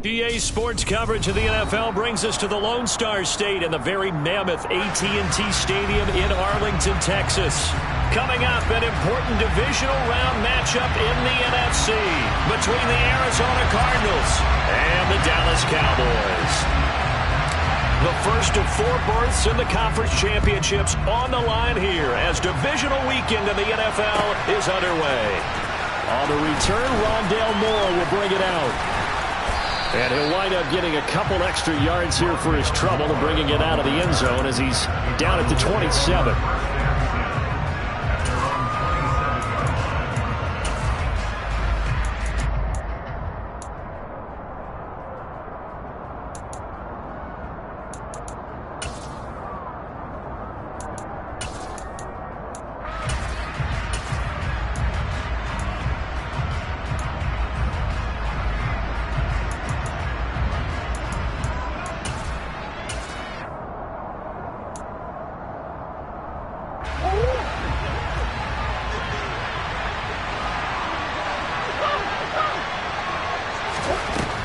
EA Sports coverage of the NFL brings us to the Lone Star State and the very mammoth AT&T Stadium in Arlington, Texas. Coming up, an important divisional round matchup in the NFC between the Arizona Cardinals and the Dallas Cowboys. The first of 4 berths in the conference championships on the line here as divisional weekend in the NFL is underway. On the return, Rondale Moore will bring it out. And he'll wind up getting a couple extra yards here for his trouble and bringing it out of the end zone as he's down at the 27.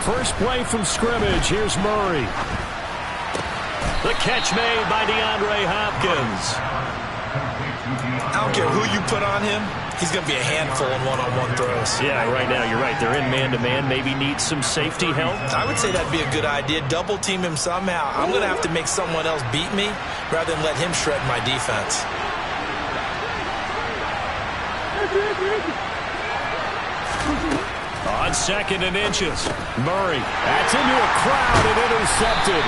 First play from scrimmage. Here's Murray. The catch made by DeAndre Hopkins. I don't care who you put on him. He's going to be a handful in one-on-one throws. Yeah, right now you're right. They're in man-to-man. Maybe need some safety help. I would say that'd be a good idea. Double team him somehow. I'm going to have to make someone else beat me rather than let him shred my defense. On 2nd and inches, Murray. That's into a crowd and intercepted.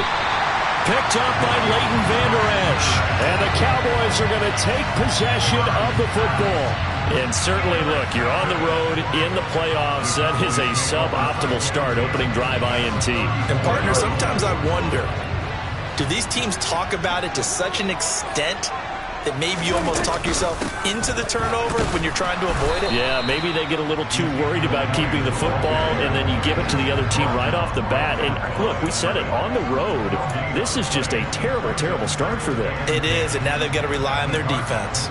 Picked up by Leighton Vander Esch. And the Cowboys are going to take possession of the football. And certainly, look, you're on the road in the playoffs. That is a suboptimal start, opening drive INT. And, partner, sometimes I wonder, do these teams talk about it to such an extent that maybe you almost talk yourself into the turnover when you're trying to avoid it? Yeah, maybe they get a little too worried about keeping the football, and then you give it to the other team right off the bat. And look, we said it, on the road, this is just a terrible, terrible start for them. It is, and now they've got to rely on their defense.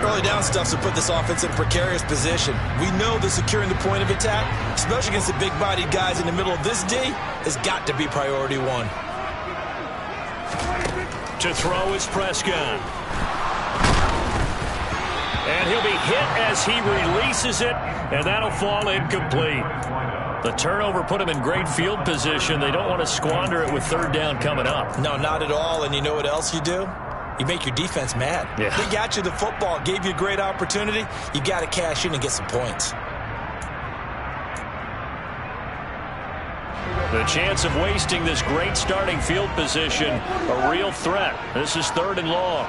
Early down stuff to put this offense in a precarious position. We know that securing the point of attack, especially against the big-bodied guys in the middle of this D, has got to be priority 1. To throw is Prescott. And he'll be hit as he releases it, and that'll fall incomplete. The turnover put him in great field position. They don't want to squander it with 3rd down coming up. No, not at all. And you know what else you do? You make your defense mad. Yeah. They got you the football, gave you a great opportunity. You got to cash in and get some points. The chance of wasting this great starting field position, a real threat. This is 3rd and long.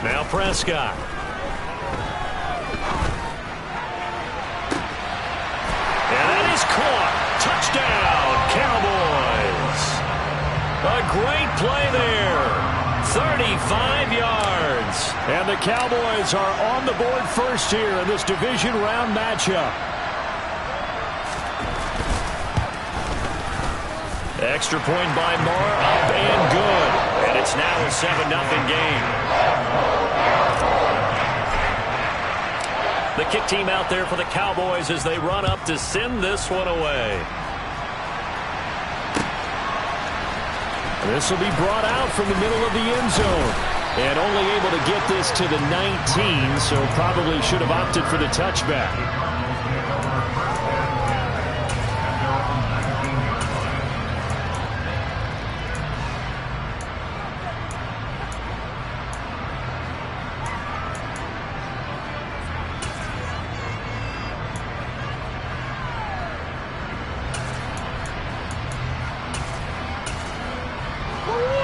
Now Prescott. And that is caught. Touchdown, Cowboys. A great play there. 35 yards. And the Cowboys are on the board first here in this division round matchup. Extra point by Moore, up and good. And it's now a 7-0 game. The kick team out there for the Cowboys as they run up to send this one away. This will be brought out from the middle of the end zone. And only able to get this to the 19, so probably should have opted for the touchback.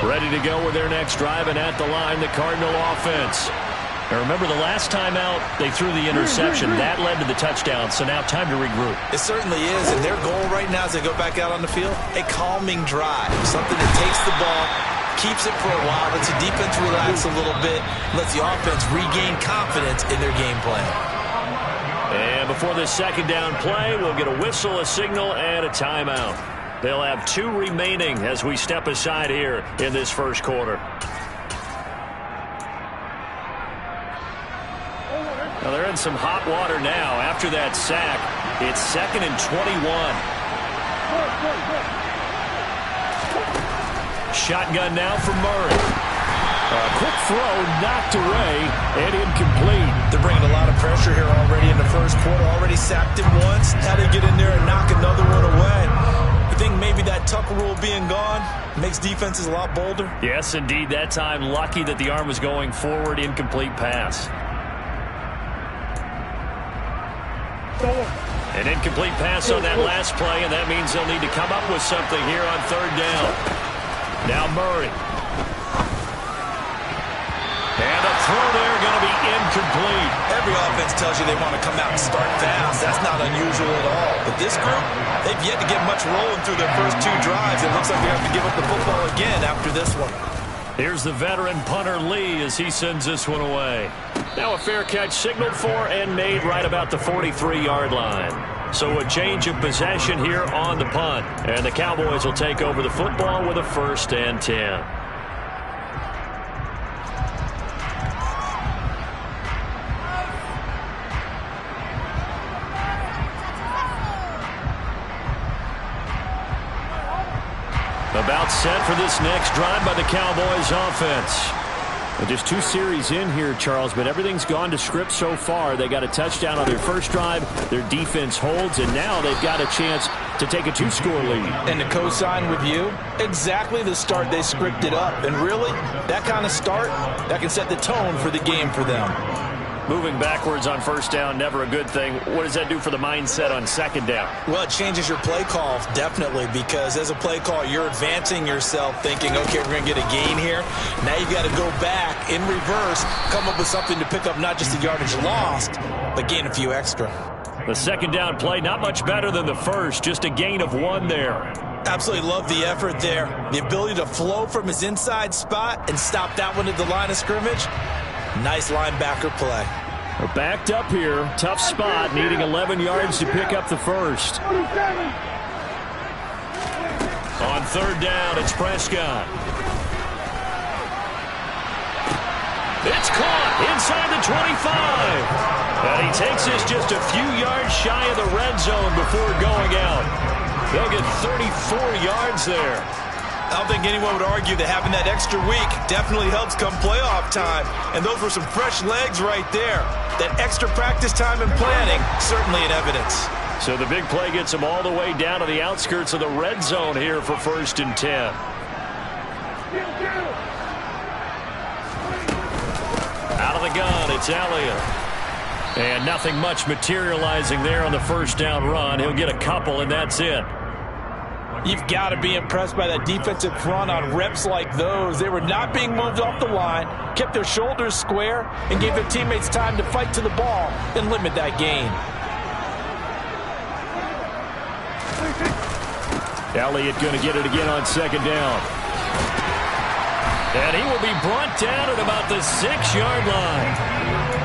Ready to go with their next drive, and at the line, the Cardinal offense. Now remember, the last time out, they threw the interception. That led to the touchdown, so now time to regroup. It certainly is, and their goal right now as they go back out on the field, a calming drive. Something that takes the ball, keeps it for a while, lets the defense relax a little bit, lets the offense regain confidence in their game plan. And before this 2nd down play, we'll get a whistle, a signal, and a timeout. They'll have 2 remaining as we step aside here in this first quarter. Now, there they're in some hot water now. After that sack, it's 2nd and 21. Shotgun now for Murray. A quick throw knocked away and incomplete. They're bringing a lot of pressure here already in the first quarter. Already sacked him once. Had to get in there and knock another one away. I think maybe that Tucker rule being gone makes defenses a lot bolder. Yes, indeed. That time, lucky that the arm was going forward. Incomplete pass. An incomplete pass on that last play, and that means they'll need to come up with something here on 3rd down. Now Murray. And the throw there going to be incomplete. Every offense tells you they want to come out and start fast. That's not unusual at all. But this group, they've yet to get much rolling through their first 2 drives. It looks like they have to give up the football again after this one. Here's the veteran punter Lee as he sends this one away. Now a fair catch signaled for and made right about the 43-yard line. So a change of possession here on the punt. And the Cowboys will take over the football with a 1st and 10. About set for this next drive by the Cowboys offense. Well, just 2 series in here, Charles, but everything's gone to script so far. They got a touchdown on their first drive. Their defense holds, and now they've got a chance to take a 2-score lead. And to co-sign with you, exactly the start they scripted up. And really, that kind of start, that can set the tone for the game for them. Moving backwards on 1st down, never a good thing. What does that do for the mindset on 2nd down? Well, it changes your play call, definitely, because as a play call, you're advancing yourself thinking, okay, we're going to get a gain here. Now you got to go back in reverse, come up with something to pick up not just the yardage lost, but gain a few extra. The 2nd down play, not much better than the first, just a gain of 1 there. Absolutely love the effort there. The ability to flow from his inside spot and stop that one at the line of scrimmage. Nice linebacker play. We're backed up here. Tough spot, needing 11 yards to pick up the first. On 3rd down, it's Prescott. It's caught inside the 25. And he takes this just a few yards shy of the red zone before going out. They'll get 34 yards there. I don't think anyone would argue that having that extra week definitely helps come playoff time. And those were some fresh legs right there. That extra practice time and planning, certainly in evidence. So the big play gets them all the way down to the outskirts of the red zone here for 1st and 10. Out of the gun, it's Elliott. And nothing much materializing there on the 1st down run. He'll get a couple, and that's it. You've got to be impressed by that defensive front on reps like those. They were not being moved off the line, kept their shoulders square, and gave their teammates time to fight to the ball and limit that gain. Elliott going to get it again on 2nd down. And he will be brought down at about the 6-yard line.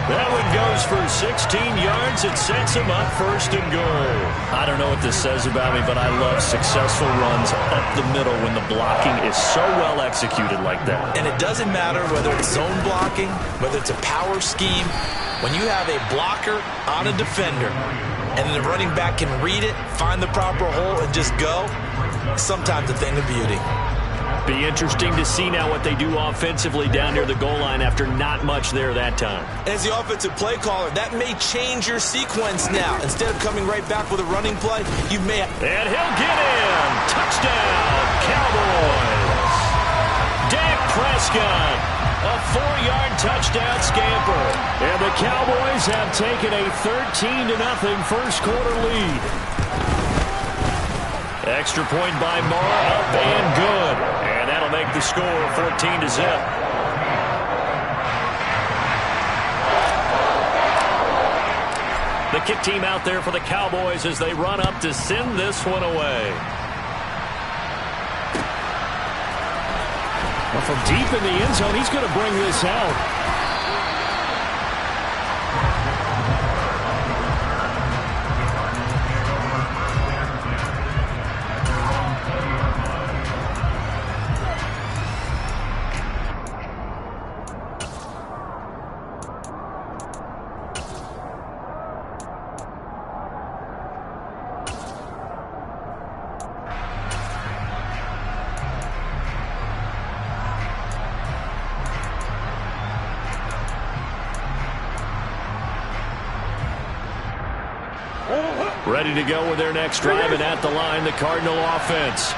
That one goes for 16 yards. It sets him up 1st and goal. I don't know what this says about me, but I love successful runs up the middle when the blocking is so well executed like that. And it doesn't matter whether it's zone blocking, whether it's a power scheme. When you have a blocker on a defender and the running back can read it, find the proper hole, and just go, sometimes a thing of beauty. Be interesting to see now what they do offensively down near the goal line after not much there that time. As the offensive play caller, that may change your sequence now. Instead of coming right back with a running play, you may have... And he'll get in. Touchdown, Cowboys. Dak Prescott, a 4-yard touchdown scamper. And the Cowboys have taken a 13-0 first quarter lead. Extra point by Morrow, up and good. And that'll make the score 14-0. The kick team out there for the Cowboys as they run up to send this one away. Well, from deep in the end zone, he's going to bring this out. Ready to go with their next drive, and at the line, the Cardinal offense.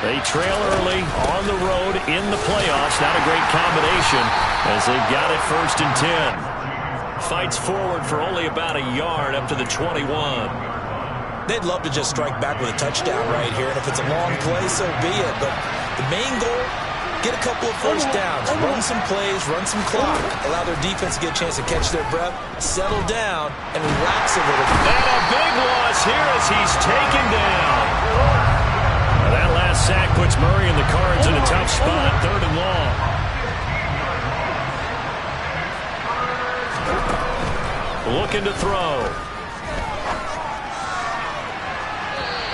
They trail early on the road in the playoffs. Not a great combination as they've got it 1st and 10. Fights forward for only about a yard up to the 21. They'd love to just strike back with a touchdown right here, and if it's a long play, so be it. But the main goal, get a couple of first downs, run some plays, run some clock, allow their defense to get a chance to catch their breath, settle down, and relax a little bit. And a big loss here as he's taken down. That last sack puts Murray and the Cards in a tough spot, 3rd and long. Looking to throw.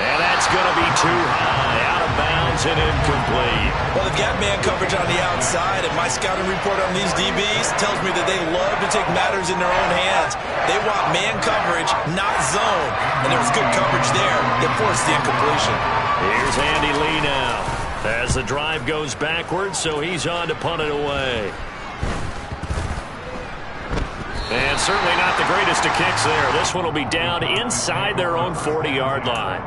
And that's going to be too high, out of bounds and incomplete. Well, they've got man coverage on the outside, and my scouting report on these DBs tells me that they love to take matters in their own hands. They want man coverage, not zone. And there was good coverage there that forced the incompletion. Here's Andy Lee now as the drive goes backwards, so he's on to punt it away. And certainly not the greatest of kicks there. This one will be down inside their own 40-yard line.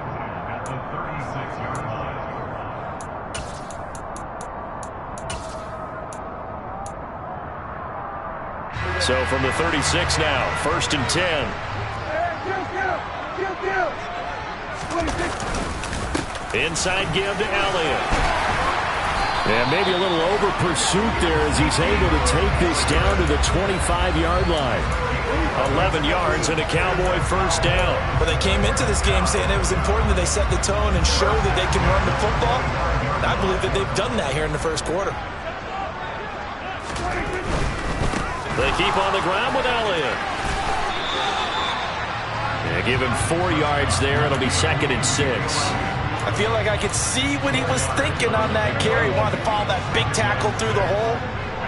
So from the 36 now, 1st and 10. Inside give to Elliott. And maybe a little over pursuit there as he's able to take this down to the 25-yard line. 11 yards and a Cowboy 1st down. But they came into this game saying it was important that they set the tone and show that they can run the football. And I believe that they've done that here in the 1st quarter. They keep on the ground with Elliott. Yeah, give him 4 yards there. It'll be 2nd and 6. I feel like I could see what he was thinking on that carry. He wanted to follow that big tackle through the hole.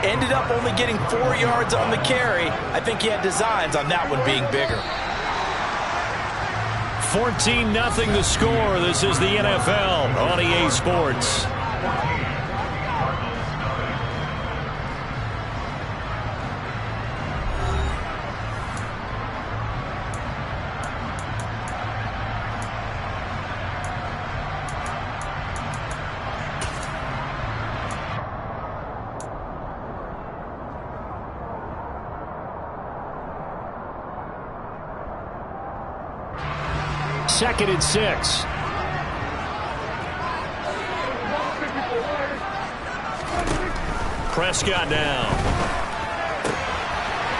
Ended up only getting 4 yards on the carry. I think he had designs on that one being bigger. 14-0 the score. This is the NFL on EA Sports. Second and 6. Prescott now.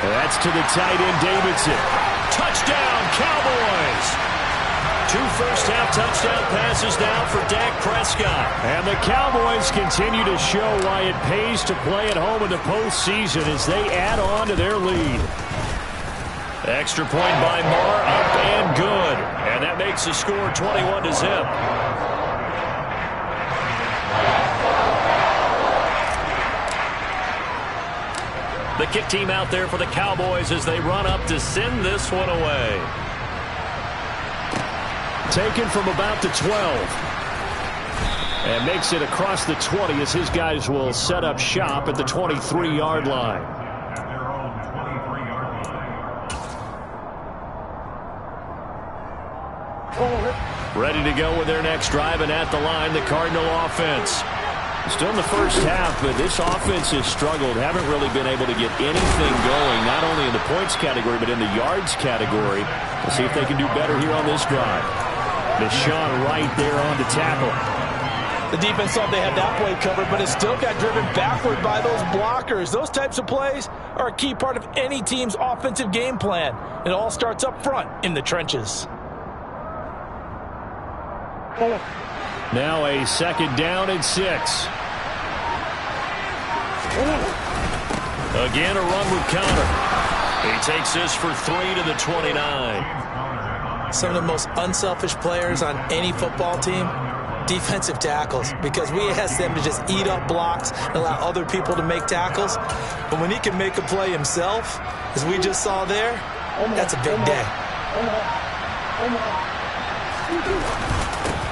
That's to the tight end, Davidson. Touchdown, Cowboys! 2 first-half touchdown passes now for Dak Prescott. And the Cowboys continue to show why it pays to play at home in the postseason as they add on to their lead. Extra point by Marr, up and good. And that makes the score 21-0. The kick team out there for the Cowboys as they run up to send this one away. Taken from about the 12. And makes it across the 20 as his guys will set up shop at the 23-yard line. Ready to go with their next drive, and at the line, the Cardinal offense. Still in the first half, but this offense has struggled. Haven't really been able to get anything going, not only in the points category, but in the yards category. We'll see if they can do better here on this drive. Deshaun right there on the tackle. The defense thought they had that play covered, but it still got driven backward by those blockers. Those types of plays are a key part of any team's offensive game plan. It all starts up front in the trenches. Now a 2nd down and 6. Again, a run with counter. He takes this for 3 to the 29. Some of the most unselfish players on any football team, defensive tackles, because we ask them to just eat up blocks and allow other people to make tackles. But when he can make a play himself, as we just saw there, that's a big day.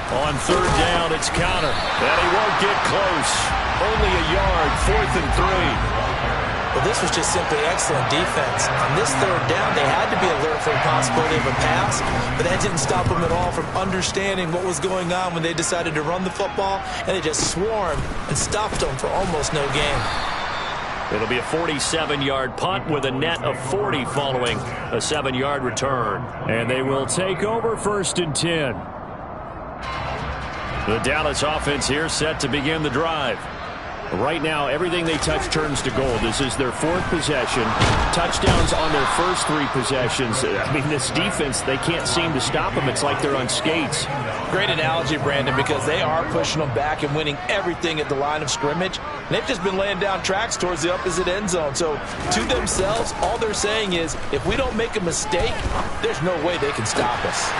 On 3rd down, it's counter. And he won't get close. Only a yard, 4th and 3. Well, this was just simply excellent defense. On this 3rd down, they had to be alert for a possibility of a pass, but that didn't stop them at all from understanding what was going on when they decided to run the football, and they just swarmed and stopped them for almost no gain. It'll be a 47-yard punt with a net of 40 following a 7-yard return. And they will take over 1st and 10. The Dallas offense here set to begin the drive. Right now, everything they touch turns to gold. This is their 4th possession. Touchdowns on their first 3 possessions. I mean, this defense, they can't seem to stop them. It's like they're on skates. Great analogy, Brandon, because they are pushing them back and winning everything at the line of scrimmage. And they've just been laying down tracks towards the opposite end zone. So, to themselves, all they're saying is, if we don't make a mistake, there's no way they can stop us.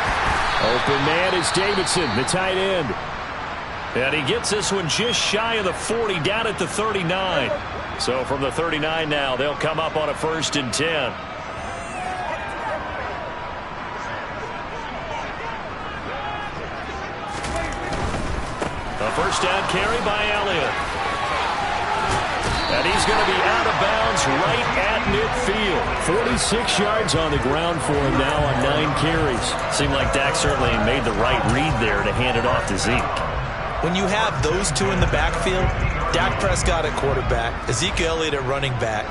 Open man is Davidson, the tight end. And he gets this one just shy of the 40, down at the 39. So from the 39 now, they'll come up on a 1st and 10. A first down carry by Elliott. And he's going to be out of bounds right at midfield. 46 yards on the ground for him now on 9 carries. Seemed like Dak certainly made the right read there to hand it off to Zeke. When you have those two in the backfield, Dak Prescott at quarterback, Ezekiel Elliott at running back,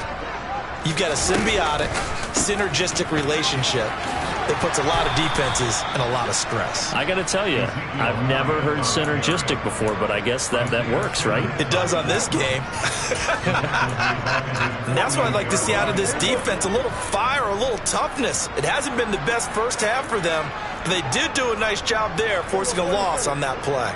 you've got a symbiotic, synergistic relationship that puts a lot of defenses in a lot of stress. I got to tell you, I've never heard synergistic before, but I guess that works, right? It does on this game. And that's what I'd like to see out of this defense, a little fire, a little toughness. It hasn't been the best first half for them, but they did do a nice job there, forcing a loss on that play.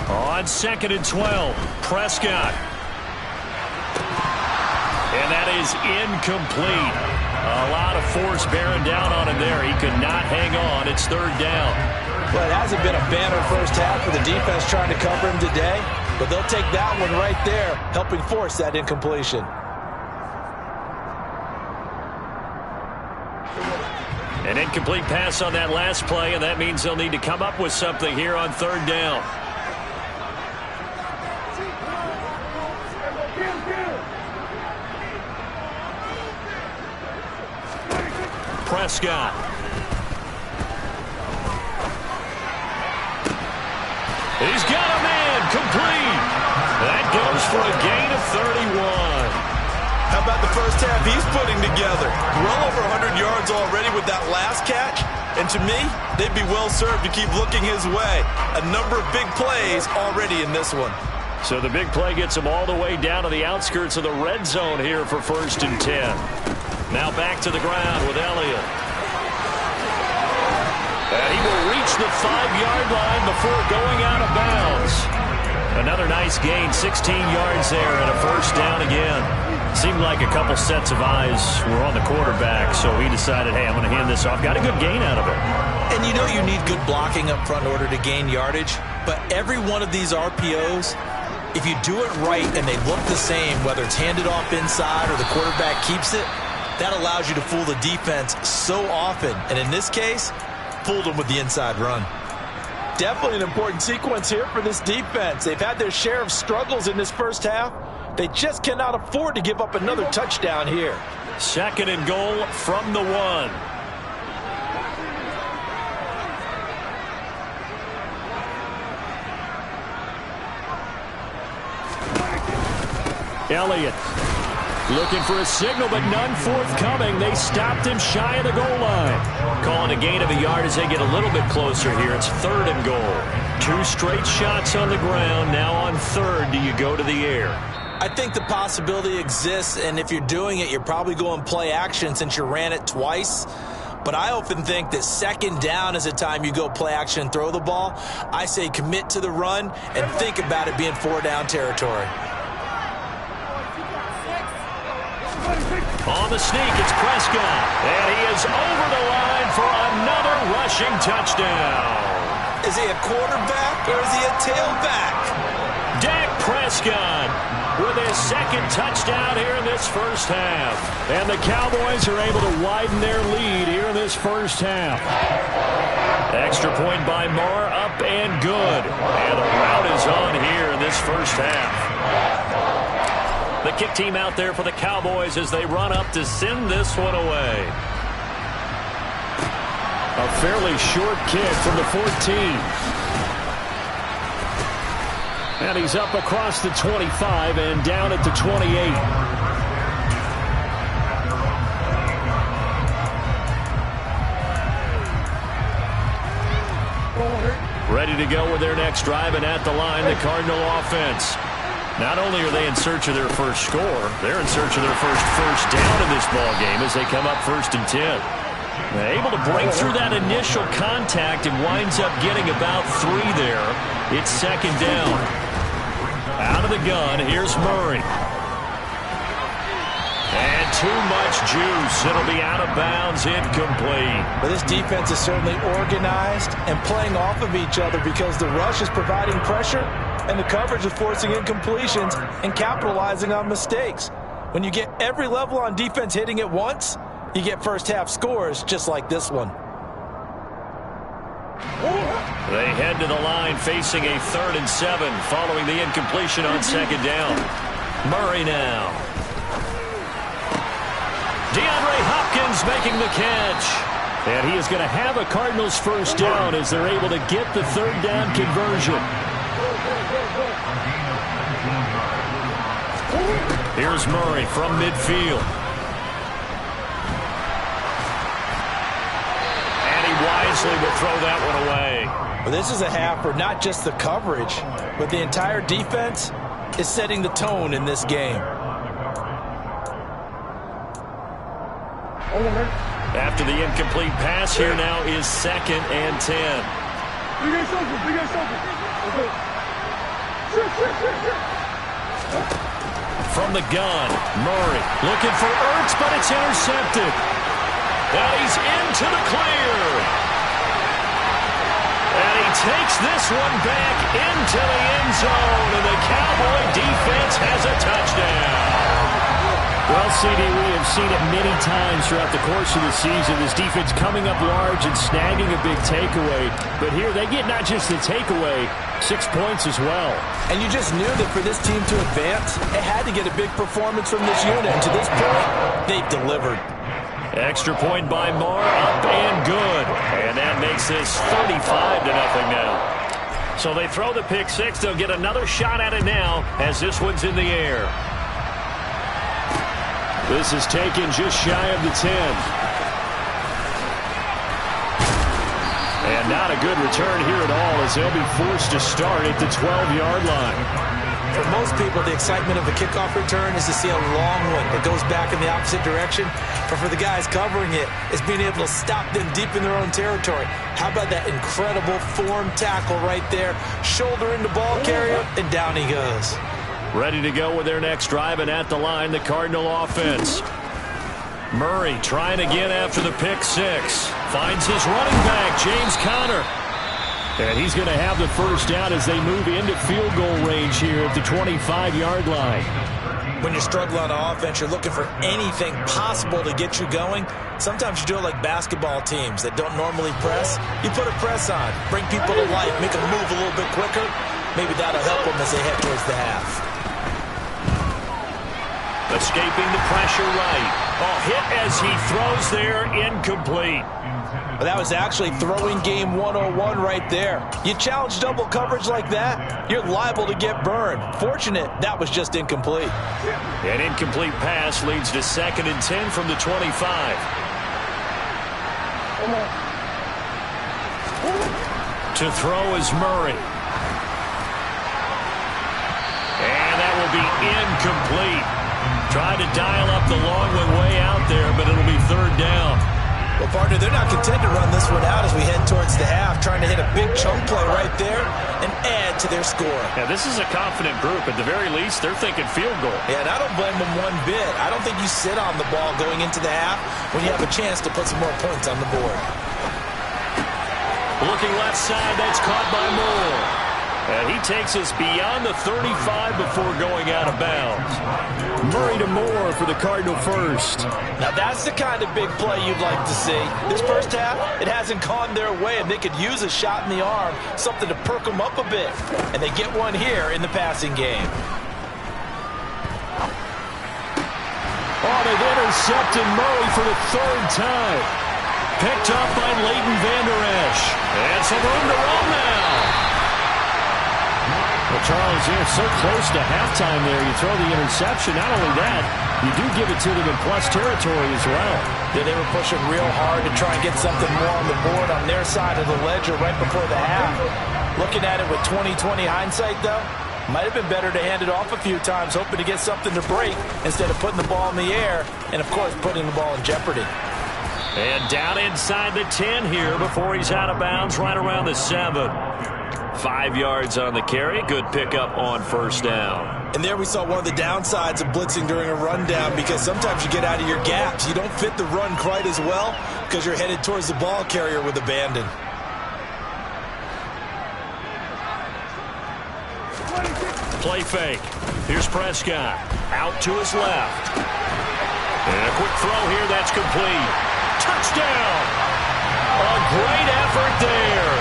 On 2nd and 12, Prescott. And that is incomplete. A lot of force bearing down on him there. He could not hang on. It's 3rd down. Well, it hasn't been a banner first half for the defense trying to cover him today, but they'll take that one right there, helping force that incompletion. An incomplete pass on that last play, and that means they'll need to come up with something here on 3rd down. Prescott. He's got a man, complete. That goes for a gain of 31. How about the first half he's putting together? Well over 100 yards already with that last catch. And to me, they'd be well served to keep looking his way. A number of big plays already in this one. So the big play gets him all the way down to the outskirts of the red zone here for 1st and 10. Now back to the ground with Elliott. And he will reach the 5-yard line before going out of bounds. Another nice gain, 16 yards there, and a first down again. Seemed like a couple sets of eyes were on the quarterback, so he decided, hey, I'm going to hand this off. Got a good gain out of it. And you know you need good blocking up front in order to gain yardage, but every one of these RPOs, if you do it right and they look the same, whether it's handed off inside or the quarterback keeps it, that allows you to fool the defense so often. And in this case, fooled them with the inside run. Definitely an important sequence here for this defense. They've had their share of struggles in this first half. They just cannot afford to give up another touchdown here. 2nd and goal from the 1. Elliott looking for a signal, but none forthcoming. They stopped him shy of the goal line. Calling a gain of a yard as they get a little bit closer here. It's 3rd and goal. 2 straight shots on the ground. Now on 3rd, do you go to the air? I think the possibility exists, and if you're doing it, you're probably going play action since you ran it twice. But I often think that 2nd down is a time you go play action and throw the ball. I say commit to the run and think about it being 4-down territory. On the sneak, it's Prescott. And he is over the line for another rushing touchdown. Is he a quarterback or is he a tailback? Dak Prescott with his 2nd touchdown here in this first half. And the Cowboys are able to widen their lead here in this first half. Extra point by Marr, up and good. And the route is on here in this first half. The kick team out there for the Cowboys as they run up to send this one away. A fairly short kick from the 14. And he's up across the 25 and down at the 28. Ready to go with their next drive, and at the line, the Cardinal offense. Not only are they in search of their first score, they're in search of their first down in this ball game as they come up 1st and 10. They're able to break through that initial contact and winds up getting about 3 there. It's 2nd down. Out of the gun, here's Murray. And too much juice. It'll be out of bounds, incomplete. But this defense is certainly organized and playing off of each other because the rush is providing pressure and the coverage is forcing incompletions and capitalizing on mistakes. When you get every level on defense hitting at once, you get first-half scores just like this one. They head to the line facing a 3rd and 7 following the incompletion on 2nd down. Murray now. DeAndre Hopkins making the catch. And he is going to have a Cardinals first down as they're able to get the 3rd down conversion. Here's Murray from midfield. And he wisely will throw that one away. Well, this is a half where not just the coverage, but the entire defense is setting the tone in this game. After the incomplete pass, here now is 2nd and 10. From the gun, Murray looking for Ertz, but it's intercepted. And he's into the clear. And he takes this one back into the end zone, and the Cowboy defense has a touchdown. Well, CD, we have seen it many times throughout the course of the season. This defense coming up large and snagging a big takeaway. But here they get not just the takeaway, 6 points as well. And you just knew that for this team to advance, it had to get a big performance from this unit. And to this point, they've delivered. Extra point by Moore, up and good. And that makes this 35-0 now. So they throw the pick 6. They'll get another shot at it now as this one's in the air. This is taken just shy of the 10. And not a good return here at all as they'll be forced to start at the 12-yard line. For most people, the excitement of a kickoff return is to see a long one that goes back in the opposite direction. But for the guys covering it, it's being able to stop them deep in their own territory. How about that incredible form tackle right there? Shoulder into ball carrier, and down he goes. Ready to go with their next drive, and at the line, the Cardinal offense. Murray trying again after the pick 6. Finds his running back, James Conner. And he's going to have the first down as they move into field goal range here at the 25-yard line. When you struggle on offense, you're looking for anything possible to get you going. Sometimes you do it like basketball teams that don't normally press. You put a press on, bring people to life, make them move a little bit quicker. Maybe that'll help them as they head towards the half. Escaping the pressure right. A hit as he throws there, incomplete. Well, that was actually throwing game 101 right there. You challenge double coverage like that, you're liable to get burned. Fortunate, that was just incomplete. An incomplete pass leads to 2nd and 10 from the 25. To throw is Murray. And that will be incomplete. Tried to dial up the long one way out there, but it'll be 3rd down. Well, partner, they're not content to run this one out as we head towards the half, trying to hit a big chunk play right there and add to their score. Yeah, this is a confident group. At the very least, they're thinking field goal. Yeah, and I don't blame them one bit. I don't think you sit on the ball going into the half when you have a chance to put some more points on the board. Looking left side, that's caught by Moore. And he takes us beyond the 35 before going out of bounds. Murray to Moore for the Cardinal first. Now that's the kind of big play you'd like to see. This first half, it hasn't gone their way, and they could use a shot in the arm, something to perk them up a bit. And they get one here in the passing game. Oh, they've intercepted Murray for the third time. Picked up by Leighton Vander Esch. And some room to run now. Well, Charles, you're so close to halftime there. You throw the interception. Not only that, you do give it to them in plus territory as well. Yeah, they were pushing real hard to try and get something more on the board on their side of the ledger right before the half. Looking at it with 20/20 hindsight, though, might have been better to hand it off a few times, hoping to get something to break instead of putting the ball in the air and, of course, putting the ball in jeopardy. And down inside the 10 here before he's out of bounds, right around the 7. 5 yards on the carry. Good pickup on first down. And there we saw one of the downsides of blitzing during a rundown, because sometimes you get out of your gaps. You don't fit the run quite as well because you're headed towards the ball carrier with abandon. Play fake. Here's Prescott. Out to his left. And a quick throw here. That's complete. Touchdown. A great effort there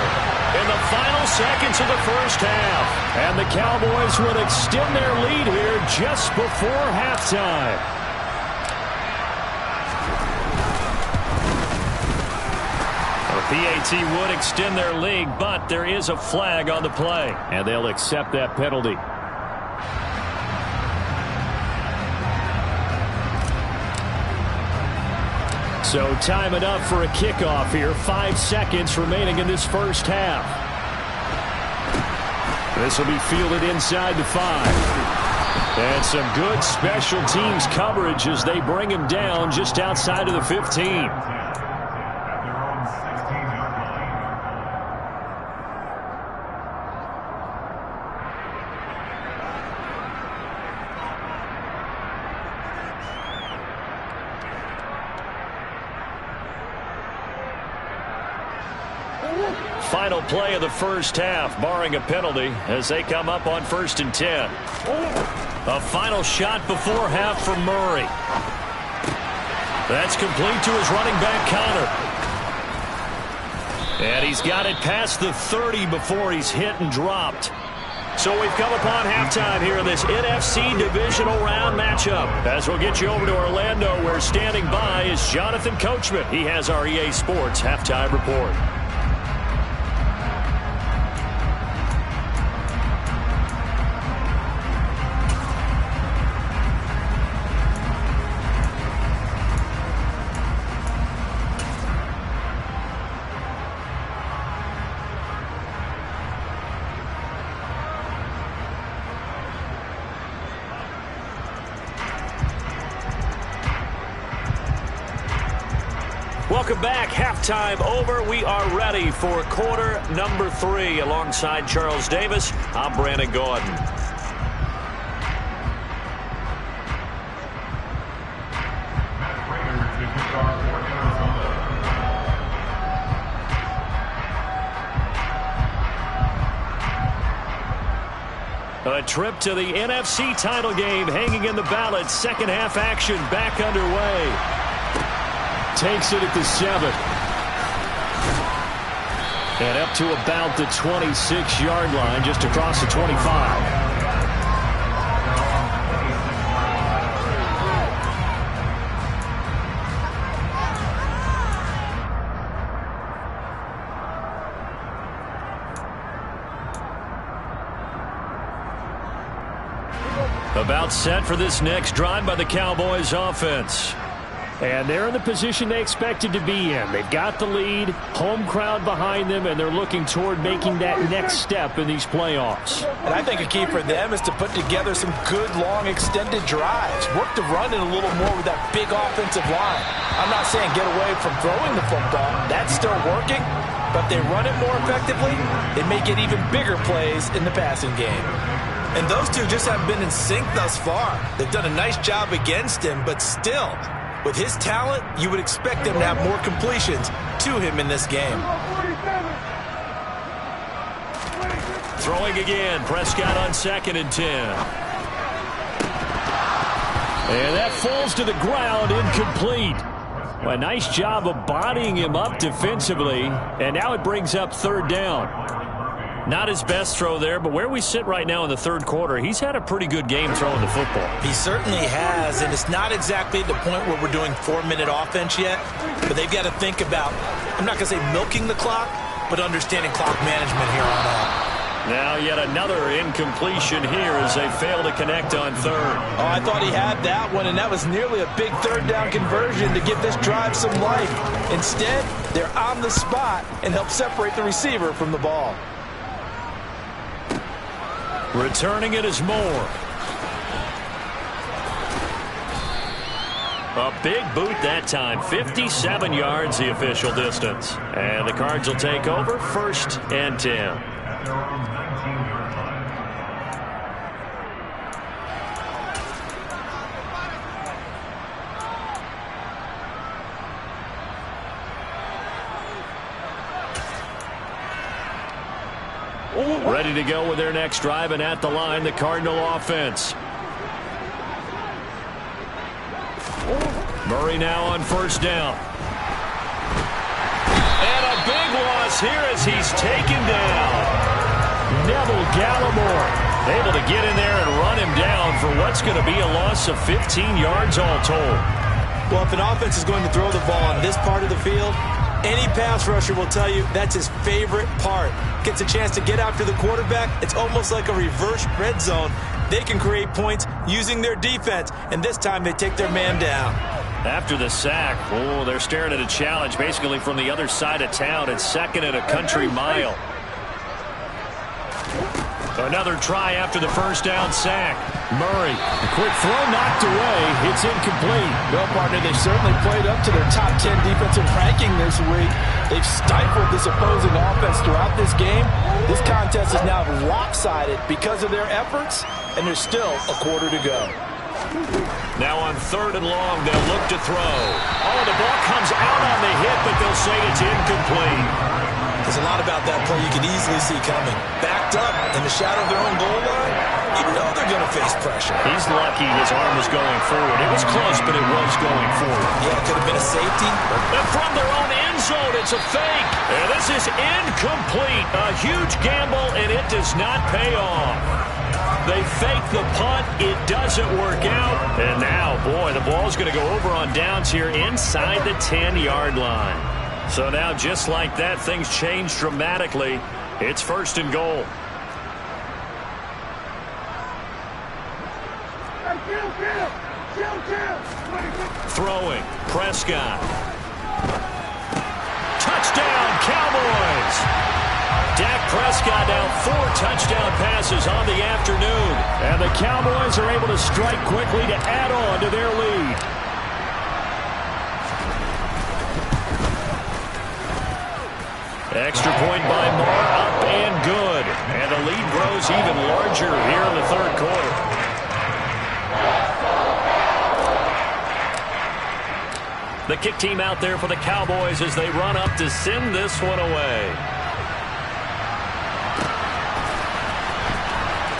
in the final seconds of the first half. And the Cowboys would extend their lead here just before halftime. The PAT would extend their lead, but there is a flag on the play, and they'll accept that penalty. So time enough for a kickoff here. 5 seconds remaining in this first half. This will be fielded inside the 5. And some good special teams coverage as they bring him down just outside of the 15. Final play of the first half, barring a penalty, as they come up on 1st and 10. A final shot before half for Murray. That's complete to his running back, Connor. And he's got it past the 30 before he's hit and dropped. So we've come upon halftime here in this NFC divisional round matchup. As we'll get you over to Orlando, where standing by is Jonathan Coachman. He has our EA Sports halftime report. Welcome back. Halftime over. We are ready for quarter number 3. Alongside Charles Davis, I'm Brandon Gordon. A trip to the NFC title game hanging in the balance. Second half action back underway. Takes it at the 7. And up to about the 26-yard line, just across the 25. About set for this next drive by the Cowboys offense. And they're in the position they expected to be in. They've got the lead, home crowd behind them, and they're looking toward making that next step in these playoffs. And I think a key for them is to put together some good, long, extended drives. Work the run in a little more with that big offensive line. I'm not saying get away from throwing the football. That's still working. But if they run it more effectively, they may get even bigger plays in the passing game. And those two just haven't been in sync thus far. They've done a nice job against him, but still, with his talent, you would expect them to have more completions to him in this game. Throwing again, Prescott on 2nd and 10. And that falls to the ground, incomplete. Well, a nice job of bodying him up defensively, and now it brings up 3rd down. Not his best throw there, but where we sit right now in the third quarter, he's had a pretty good game throwing the football. He certainly has, and it's not exactly at the point where we're doing 4-minute offense yet, but they've got to think about, I'm not going to say milking the clock, but understanding clock management here on out. Now yet another incompletion here as they fail to connect on third. Oh, I thought he had that one, and that was nearly a big third down conversion to give this drive some life. Instead, they're on the spot and help separate the receiver from the ball. Returning it is Moore. A big boot that time. 57 yards the official distance. And the Cards will take over 1st and 10. Ready to go with their next drive, and at the line, the Cardinal offense. Murray now on 1st down. And a big loss here as he's taken down. Neville Gallimore able to get in there and run him down for what's going to be a loss of 15 yards all told. Well, if an offense is going to throw the ball on this part of the field, any pass rusher will tell you that's his favorite part. Gets a chance to get after the quarterback. It's almost like a reverse red zone. They can create points using their defense, and this time they take their man down. After the sack, oh, they're staring at a challenge basically from the other side of town. It's 2nd and a country mile. Another try after the 1st down sack. Murray, a quick throw knocked away. It's incomplete. Well, partner, they certainly played up to their top 10 defensive ranking this week. They've stifled this opposing offense throughout this game. This contest is now lopsided because of their efforts, and there's still a quarter to go. Now on 3rd and long, they'll look to throw. Oh, the ball comes out on the hit, but they'll say it's incomplete. There's a lot about that play you can easily see coming. Backed up in the shadow of their own goal line, you know they're going to face pressure. He's lucky his arm was going forward. It was close, but it was going forward. Yeah, it could have been a safety. And from their own end zone, it's a fake. And this is incomplete. A huge gamble, and it does not pay off. They fake the punt. It doesn't work out. And now, boy, the ball's going to go over on downs here inside the 10-yard line. So now, just like that, things change dramatically. It's 1st and goal. Throwing. Prescott. Touchdown, Cowboys! Dak Prescott now 4 touchdown passes on the afternoon. And the Cowboys are able to strike quickly to add on to their lead. Extra point by Moore, up and good. And the lead grows even larger here in the 3rd quarter. The kick team out there for the Cowboys as they run up to send this one away.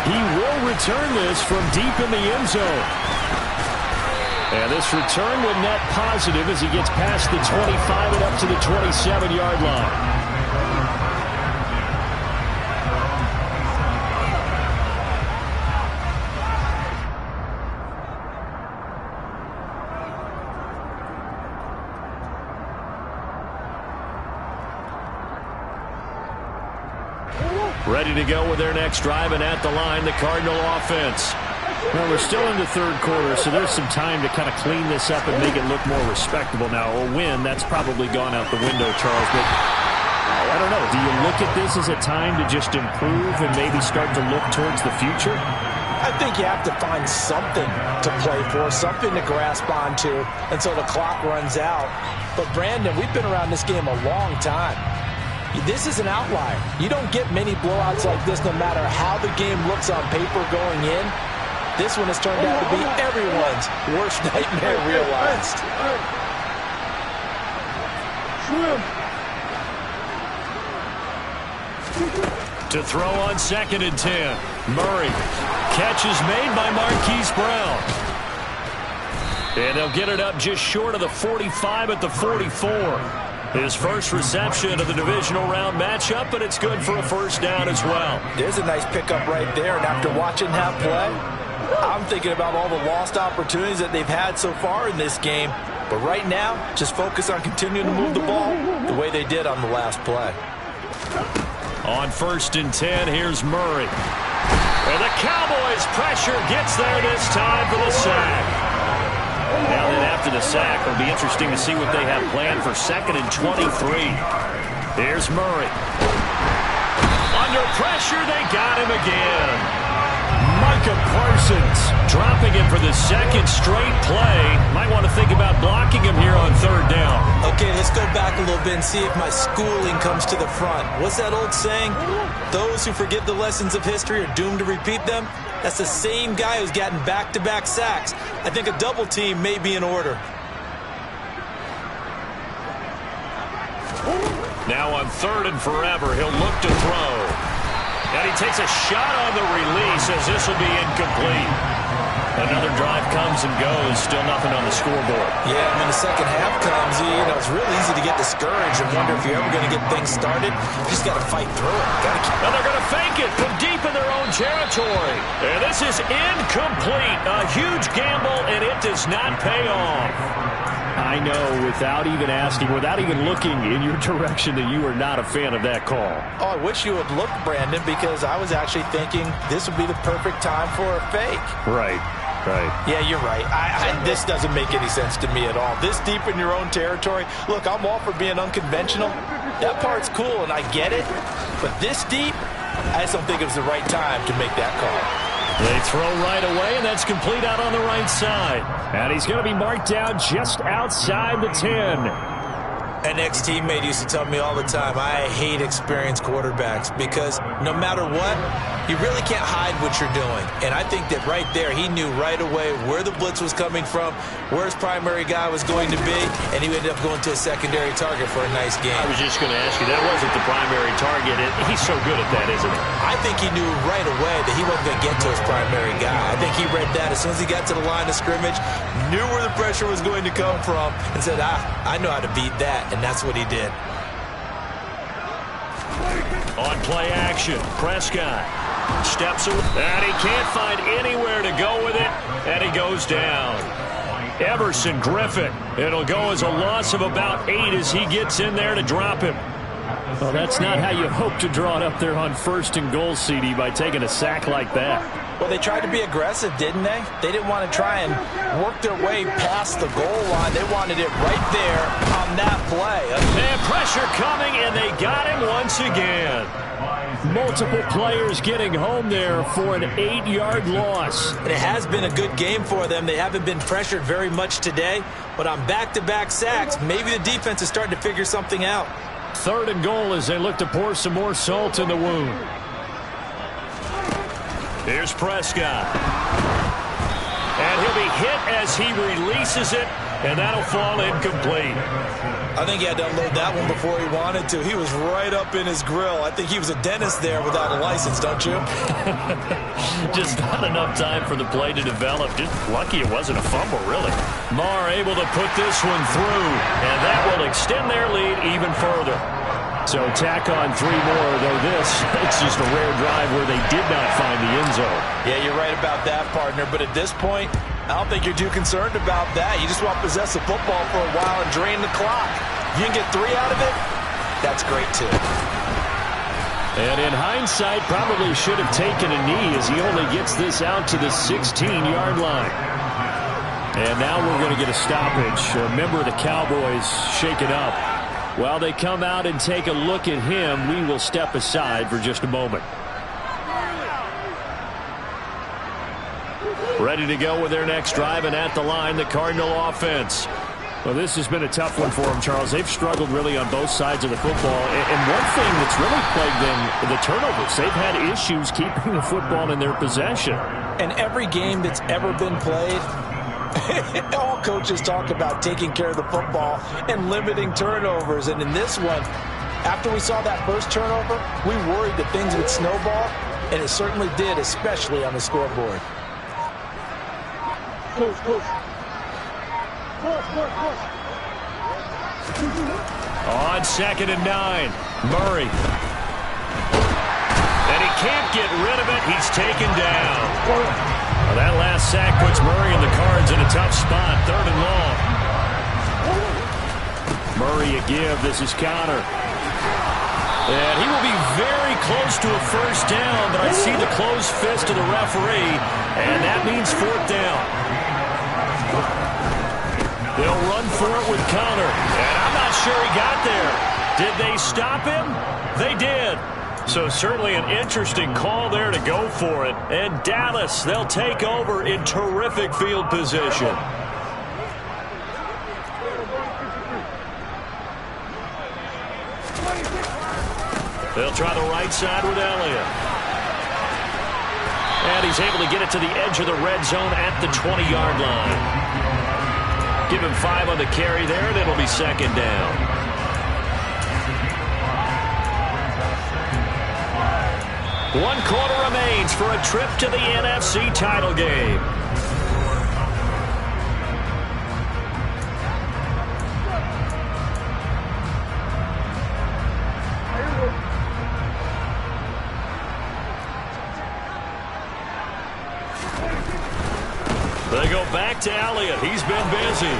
He will return this from deep in the end zone. And this return will net positive as he gets past the 25 and up to the 27-yard line. Ready to go with their next drive, and at the line, the Cardinal offense. Well, we're still in the 3rd quarter, so there's some time to kind of clean this up and make it look more respectable. Now, a win, that's probably gone out the window, Charles, but I don't know. Do you look at this as a time to just improve and maybe start to look towards the future? I think you have to find something to play for, something to grasp onto until the clock runs out. But, Brandon, we've been around this game a long time. This is an outlier. You don't get many blowouts like this no matter how the game looks on paper going in. This one has turned out to be everyone's worst nightmare realized. To throw on 2nd and 10. Murray. Catch is made by Marquise Brown. And they'll get it up just short of the 45 at the 44. His first reception of the divisional round matchup, but it's good for a first down as well. There's a nice pickup right there, and after watching that play, I'm thinking about all the lost opportunities that they've had so far in this game. But right now, just focus on continuing to move the ball the way they did on the last play. On 1st and 10, here's Murray. And the Cowboys pressure gets there this time for the sack. Now then, after the sack, it'll be interesting to see what they have planned for 2nd and 23. Here's Murray. Under pressure, they got him again. Micah Parsons dropping him for the 2nd straight play. Might want to think about blocking him here on 3rd down. Okay, let's go back a little bit and see if my schooling comes to the front. What's that old saying? Those who forget the lessons of history are doomed to repeat them. That's the same guy who's gotten back-to-back sacks. I think a double team may be in order. Now on 3rd and forever, he'll look to throw. And he takes a shot on the release as this will be incomplete. Another drive comes and goes. Still nothing on the scoreboard. Yeah, when the second half comes, it's real easy to get discouraged and wonder if you're ever going to get things started. You just got to fight through it. And they're going to fake it from deep in their own territory. And this is incomplete. A huge gamble, and it does not pay off. I know, without even asking, without even looking in your direction, that you are not a fan of that call. Oh, I wish you would look, Brandon, because I was actually thinking this would be the perfect time for a fake. Right. Yeah, you're right. This doesn't make any sense to me at all. This deep in your own territory. Look, I'm all for being unconventional. That part's cool, and I get it. But this deep, I just don't think it was the right time to make that call. They throw right away, and that's complete out on the right side. And he's going to be marked down just outside the 10. An ex-teammate used to tell me all the time, I hate experienced quarterbacks because no matter what, you really can't hide what you're doing. And I think that right there, he knew right away where the blitz was coming from, where his primary guy was going to be, and he ended up going to a secondary target for a nice game. I was just going to ask you, that wasn't the primary target. He's so good at that, isn't he? I think he knew right away that he wasn't going to get to his primary guy. I think he read that as soon as he got to the line of scrimmage, knew where the pressure was going to come from, and said, I know how to beat that. And that's what he did. On play action, Prescott steps away, and he can't find anywhere to go with it, and he goes down. Everson Griffin. It'll go as a loss of about 8 as he gets in there to drop him. Well, that's not how you hope to draw it up there on 1st and goal, CD, by taking a sack like that. Well, they tried to be aggressive, didn't they? They didn't want to try and work their way past the goal line. They wanted it right there on that play. And pressure coming, and they got him once again. Multiple players getting home there for an 8-yard loss. And it has been a good game for them. They haven't been pressured very much today, but on back-to-back sacks, maybe the defense is starting to figure something out. 3rd and goal as they look to pour some more salt in the wound. Here's Prescott. And he'll be hit as he releases it, and that'll fall incomplete. I think he had to unload that one before he wanted to. He was right up in his grill. I think he was a dentist there without a license, don't you? Just not enough time for the play to develop. Just lucky it wasn't a fumble, really. Marr able to put this one through, and that will extend their lead even further. So tack on 3 more, though it's just a rare drive where they did not find the end zone. Yeah, you're right about that, partner. But at this point, I don't think you're too concerned about that. You just want to possess the football for a while and drain the clock. If you can get 3 out of it, that's great, too. And in hindsight, probably should have taken a knee as he only gets this out to the 16-yard line. And now we're going to get a stoppage. A member of the Cowboys shaken up. While they come out and take a look at him, we will step aside for just a moment. Ready to go with their next drive, and at the line, the Cardinal offense. Well, this has been a tough one for them, Charles. They've struggled really on both sides of the football. And one thing that's really plagued them, the turnovers. They've had issues keeping the football in their possession. And every game that's ever been played, all coaches talk about taking care of the football and limiting turnovers. And in this one, after we saw that first turnover, we worried that things would snowball, and it certainly did, especially on the scoreboard. On 2nd and 9, Murray. And he can't get rid of it. He's taken down. Well, that last sack puts Murray and the Cards in a tough spot. 3rd and long. Murray a give. This is Connor. And he will be very close to a first down, but I see the closed fist of the referee, and that means 4th down. They'll run for it with Connor, and I'm not sure he got there. Did they stop him? They did. So certainly an interesting call there to go for it. And Dallas, they'll take over in terrific field position. They'll try the right side with Elliott. And he's able to get it to the edge of the red zone at the 20-yard line. Give him 5 on the carry there, and it'll be 2nd down. One quarter remains for a trip to the NFC title game. They go back to Elliott. He's been busy.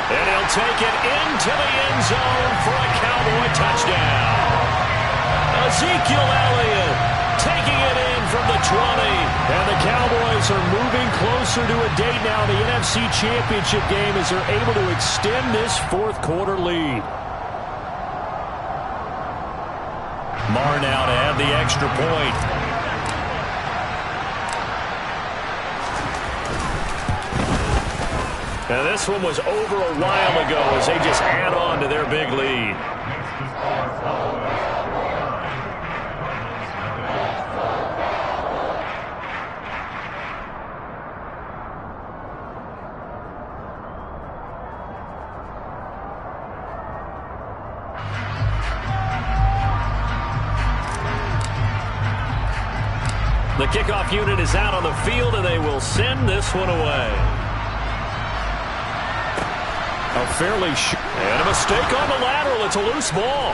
And he'll take it into the end zone for a Cowboy touchdown. Ezekiel Elliott taking it in from the 20. And the Cowboys are moving closer to a date now, the NFC Championship game, as they're able to extend this 4th quarter lead. Marr now to add the extra point. Now this one was over a while ago as they just add on to their big lead. The kickoff unit is out on the field, and they will send this one away. And a mistake on the lateral. It's a loose ball.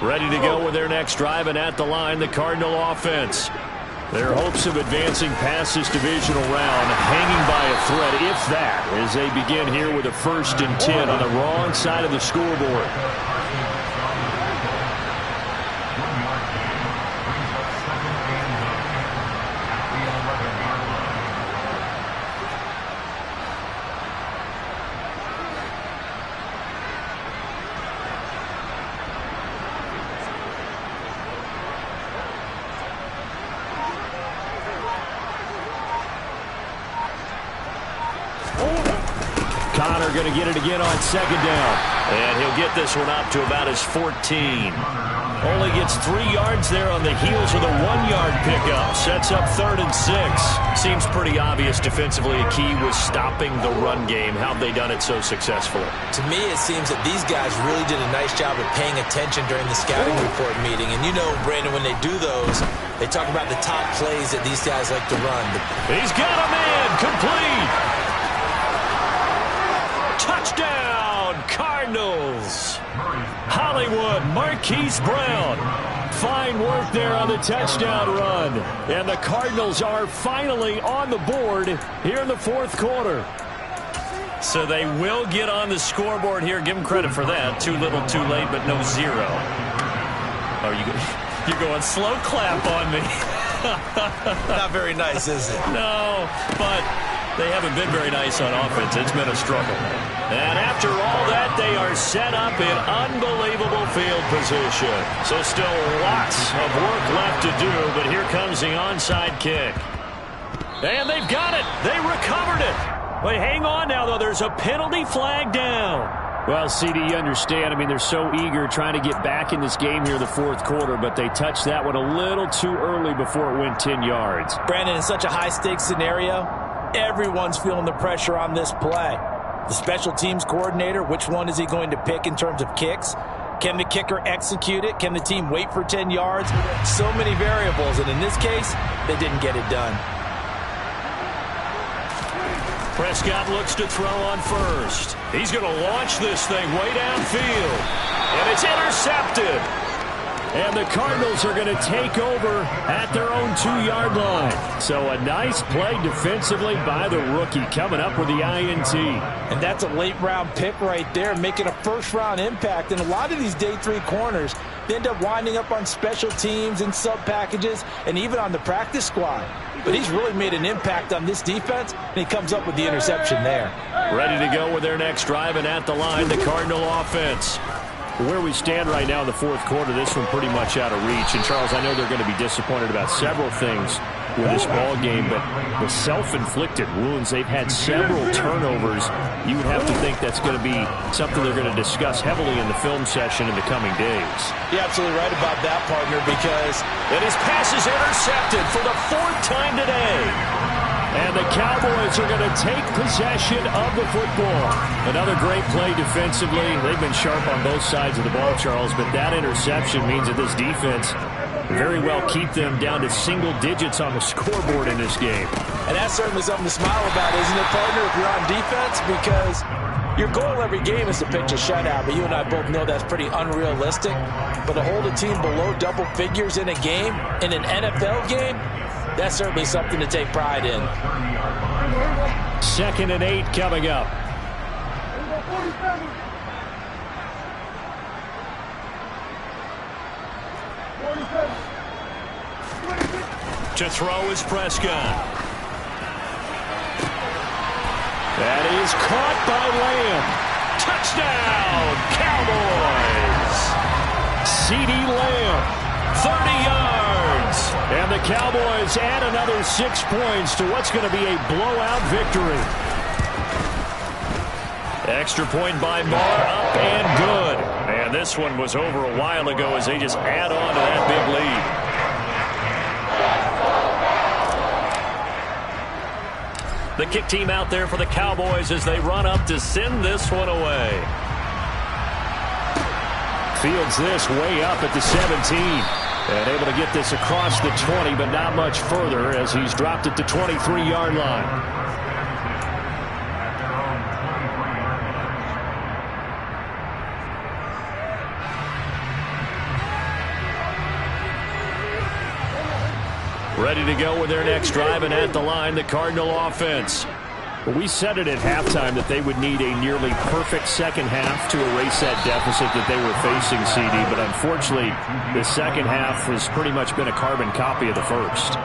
Ready to go with their next drive, and at the line, the Cardinal offense. Their hopes of advancing past this divisional round hanging by a thread, if that, as they begin here with a 1st and 10 on the wrong side of the scoreboard. Connor going to get it again on 2nd down. And he'll get this one up to about his 14. Only gets 3 yards there on the heels of the 1-yard pickup. Sets up 3rd and 6. Seems pretty obvious defensively a key was stopping the run game. How have they done it so successfully? To me, it seems that these guys really did a nice job of paying attention during the scouting report meeting. And you know, Brandon, when they do those, they talk about the top plays that these guys like to run. He's got a man complete. Touchdown, Cardinals. Hollywood, Marquise Brown. Fine work there on the touchdown run. And the Cardinals are finally on the board here in the 4th quarter. So they will get on the scoreboard here. Give them credit for that. Too little, too late, but no 0. Oh, you're going slow clap on me. Not very nice, is it? No, but they haven't been very nice on offense. It's been a struggle. And after all that, they are set up in unbelievable field position. So still lots of work left to do, but here comes the onside kick. And they've got it. They recovered it. But hang on now, though. There's a penalty flag down. Well, CD, you understand. I mean, they're so eager trying to get back in this game here in the 4th quarter, but they touched that one a little too early before it went 10 yards. Brandon, in such a high-stakes scenario, everyone's feeling the pressure on this play. The special teams coordinator, which one is he going to pick in terms of kicks? Can the kicker execute it? Can the team wait for 10 yards? So many variables, and in this case, they didn't get it done. Prescott looks to throw on first. He's going to launch this thing way downfield. And it's intercepted. And the Cardinals are going to take over at their own 2-yard line. So a nice play defensively by the rookie coming up with the INT. And that's a late-round pick right there, making a first-round impact. And a lot of these day 3 corners, they end up winding up on special teams and sub-packages and even on the practice squad. But he's really made an impact on this defense, and he comes up with the interception there. Ready to go with their next drive, and at the line, the Cardinal offense. Where we stand right now in the fourth quarter, this one pretty much out of reach. And, Charles, I know they're going to be disappointed about several things with this ball game, but the self-inflicted wounds, they've had several turnovers. You would have to think that's going to be something they're going to discuss heavily in the film session in the coming days. You're absolutely right about that, partner, because his pass is intercepted for the 4th time today. And the Cowboys are going to take possession of the football. Another great play defensively. They've been sharp on both sides of the ball, Charles, but that interception means that this defense very well keep them down to single digits on the scoreboard in this game. And that's certainly something to smile about, isn't it, partner, if you're on defense? Because your goal every game is to pitch a shutout, but you and I both know that's pretty unrealistic. But to hold a team below double figures in a game, in an NFL game, that's certainly something to take pride in. 2nd and 8 coming up. To throw is Prescott. That is caught by Lamb. Touchdown, Cowboys. CeeDee Lamb, 30 yards. And the Cowboys add another 6 points to what's going to be a blowout victory. Extra point by Marr, up and good. And this one was over a while ago as they just add on to that big lead. The kick team out there for the Cowboys as they run up to send this one away. Fields this way up at the 17. And able to get this across the 20, but not much further as he's dropped it to 23-yard line. Ready to go with their next drive, and at the line, the Cardinal offense. We said it at halftime that they would need a nearly perfect second half to erase that deficit that they were facing, CD. But unfortunately, the second half has pretty much been a carbon copy of the first.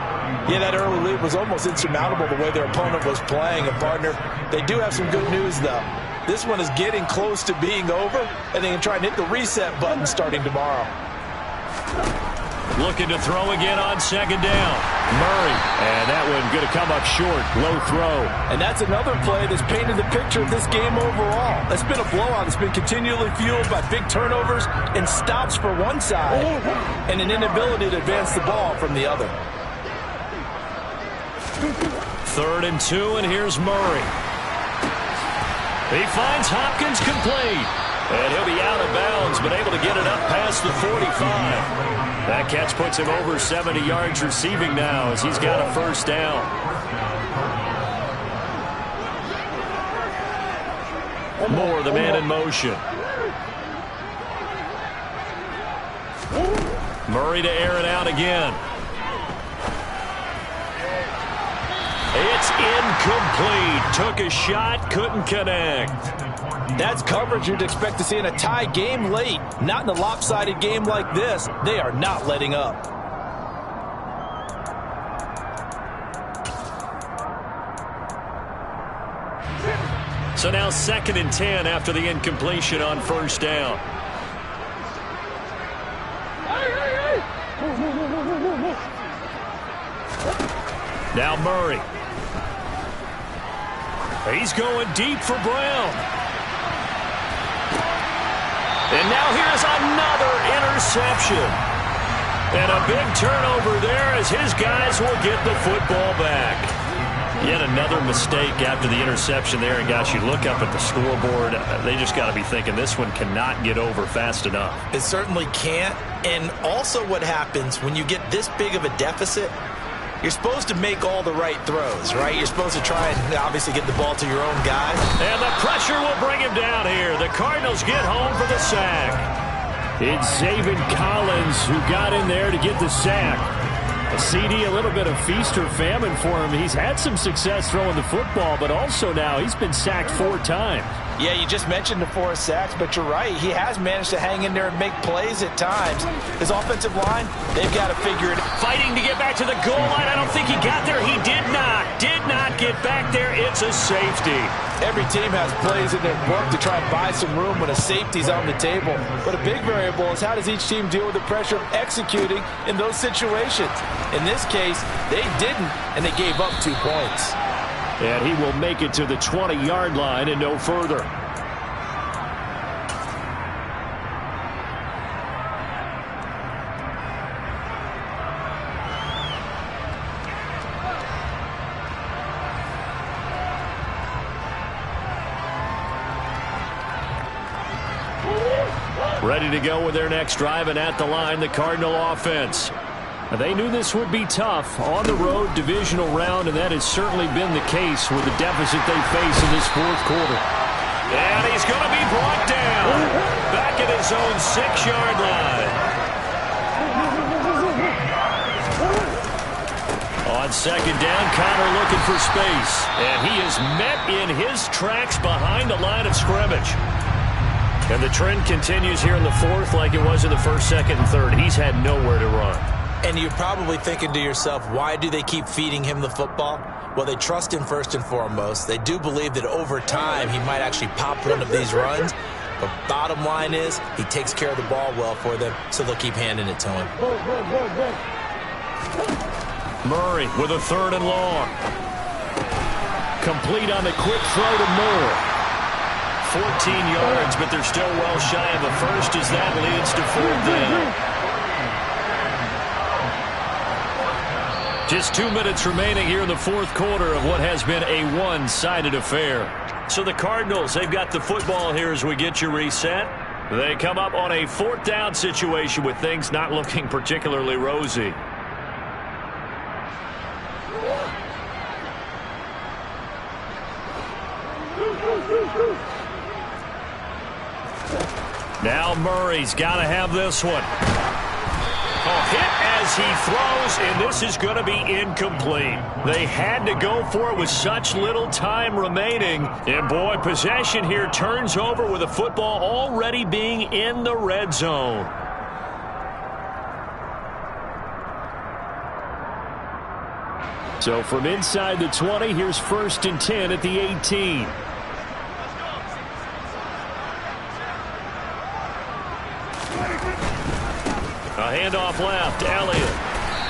Yeah, that early lead was almost insurmountable the way their opponent was playing. And, partner, they do have some good news, though. This one is getting close to being over, and they can try and hit the reset button starting tomorrow. Looking to throw again on 2nd down. Murray, and that one going to come up short. Low throw. And that's another play that's painted the picture of this game overall. It's been a blowout. It's been continually fueled by big turnovers and stops for one side and an inability to advance the ball from the other. 3rd and 2, and here's Murray. He finds Hopkins complete. And he'll be out of bounds, but able to get it up past the 45. That catch puts him over 70 yards receiving now as he's got a 1st down. Moore, the man in motion. Murray to air it out again. It's incomplete. Took a shot, couldn't connect. That's coverage you'd expect to see in a tie game late. Not in a lopsided game like this. They are not letting up. So now 2nd and 10 after the incompletion on 1st down. Now Murray. He's going deep for Brown. And now here's another interception. And a big turnover there as his guys will get the football back. Yet another mistake after the interception there. And, gosh, you look up at the scoreboard. They just got to be thinking this one cannot get over fast enough. It certainly can't. And also what happens when you get this big of a deficit, you're supposed to make all the right throws, right? You're supposed to try and obviously get the ball to your own guys. And the pressure will bring him down here. The Cardinals get home for the sack. It's Zaven Collins who got in there to get the sack. A CD, a little bit of feast or famine for him. He's had some success throwing the football, but also now he's been sacked 4 times. Yeah, you just mentioned the 4 sacks, but you're right. He has managed to hang in there and make plays at times. His offensive line, they've got to figure it out. Fighting to get back to the goal line. I don't think he got there. He did not get back there. It's a safety. Every team has plays in their book to try and buy some room when a safety's on the table. But a big variable is how does each team deal with the pressure of executing in those situations. In this case, they didn't, and they gave up 2 points. And he will make it to the 20-yard line and no further. Ready to go with their next drive, and at the line, the Cardinal offense. They knew this would be tough on the road, divisional round, and that has certainly been the case with the deficit they face in this 4th quarter. And he's going to be brought down back at his own 6-yard line. On 2nd down, Connor looking for space, and he is met in his tracks behind the line of scrimmage. And the trend continues here in the 4th like it was in the 1st, 2nd, and 3rd. He's had nowhere to run. And you're probably thinking to yourself, why do they keep feeding him the football? Well, they trust him first and foremost. They do believe that over time he might actually pop one of these runs. But bottom line is he takes care of the ball well for them, so they'll keep handing it to him. Murray with a 3rd and long. Complete on the quick throw to Moore. 14 yards, but they're still well shy of a first as that leads to 4th down. Just 2 minutes remaining here in the 4th quarter of what has been a one-sided affair. So the Cardinals, they've got the football here as we get you reset. They come up on a 4th down situation with things not looking particularly rosy. Now Murray's got to have this one. Hit as he throws, and this is going to be incomplete. They had to go for it with such little time remaining. And, boy, possession here turns over with the football already being in the red zone. So from inside the 20, here's 1st and 10 at the 18. A handoff left, Elliott.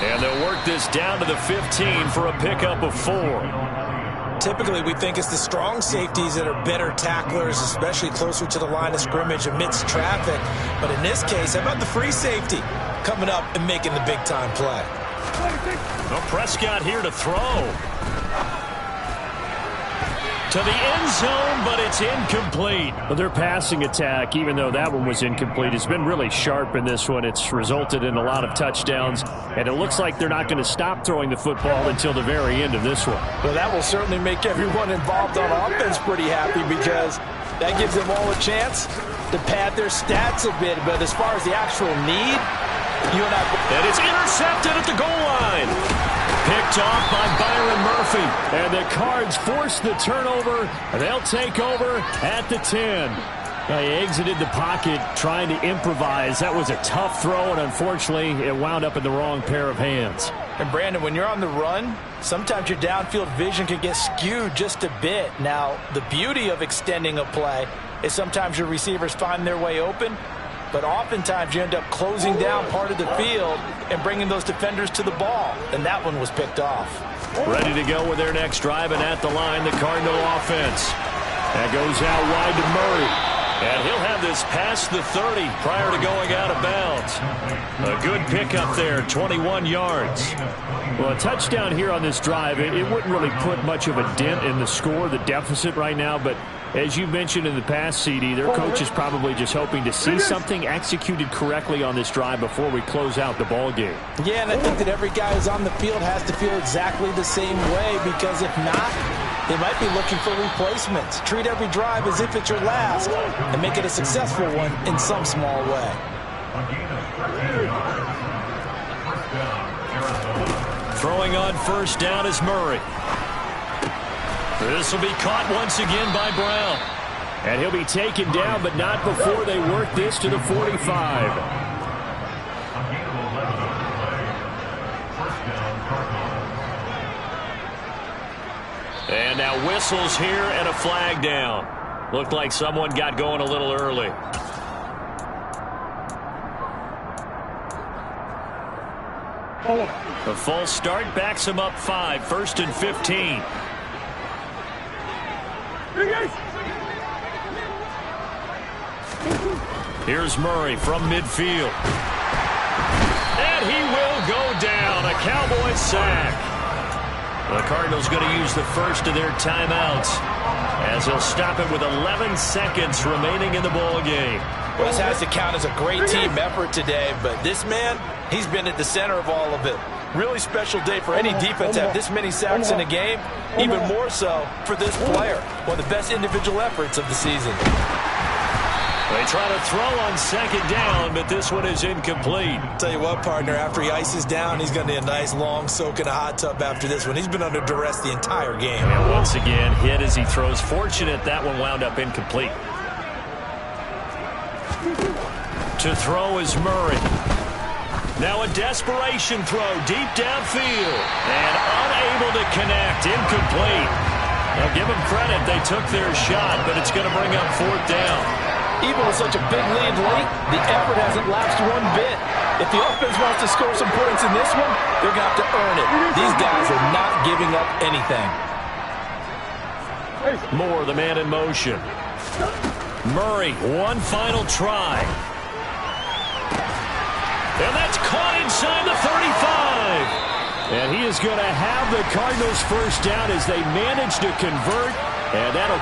And they'll work this down to the 15 for a pickup of 4. Typically, we think it's the strong safeties that are better tacklers, especially closer to the line of scrimmage amidst traffic. But in this case, how about the free safety coming up and making the big-time play? Well, Prescott here to throw. To the end zone, but it's incomplete. Well, their passing attack, even though that one was incomplete, has been really sharp in this one. It's resulted in a lot of touchdowns, and it looks like they're not going to stop throwing the football until the very end of this one. Well, that will certainly make everyone involved on offense pretty happy because that gives them all a chance to pad their stats a bit. But as far as the actual need, you and I... And it's intercepted at the goal line. Picked off by Byron Murphy. And the Cards force the turnover. They'll take over at the 10. He exited the pocket trying to improvise. That was a tough throw, and unfortunately, it wound up in the wrong pair of hands. And, Brandon, when you're on the run, sometimes your downfield vision can get skewed just a bit. Now, the beauty of extending a play is sometimes your receivers find their way open, but oftentimes you end up closing down part of the field and bringing those defenders to the ball, and that one was picked off. Ready to go with their next drive, and at the line, the Cardinal offense. That goes out wide to Murray. And he'll have this past the 30 prior to going out of bounds. A good pickup there, 21 yards. Well, a touchdown here on this drive, it wouldn't really put much of a dent in the score, the deficit right now, but as you mentioned in the past, CD, their coach is probably just hoping to see something executed correctly on this drive before we close out the ball game. Yeah, and I think that every guy who's on the field has to feel exactly the same way, because if not, they might be looking for replacements. Treat every drive as if it's your last and make it a successful one in some small way. Throwing on first down is Murray. This will be caught once again by Brown. And he'll be taken down, but not before they work this to the 45. And now whistles here and a flag down. Looked like someone got going a little early. A false start backs him up 5, 1st and 15. Here's Murray from midfield. And he will go down. A Cowboys sack. The Cardinals going to use the first of their timeouts as he'll stop it with 11 seconds remaining in the ball game. Well, this has to count as a great team effort today, but this man, he's been at the center of all of it. Really special day for any defense to have this many sacks in a game, even more so for this player. One of the best individual efforts of the season. They try to throw on second down, but this one is incomplete. Tell you what, partner, after he ices down, he's going to need a nice long soak in a hot tub after this one. He's been under duress the entire game. And once again, hit as he throws. Fortunate that one wound up incomplete. To throw is Murray. Now a desperation throw deep downfield. And unable to connect. Incomplete. Now give them credit. They took their shot, but it's going to bring up 4th down. Even with such a big lead late, the effort hasn't lapsed one bit. If the offense wants to score some points in this one, they're going to have to earn it. These guys are not giving up anything. Moore, the man in motion. Murray, one final try. And that's caught inside the 35. And he is going to have the Cardinals first down as they manage to convert. And that'll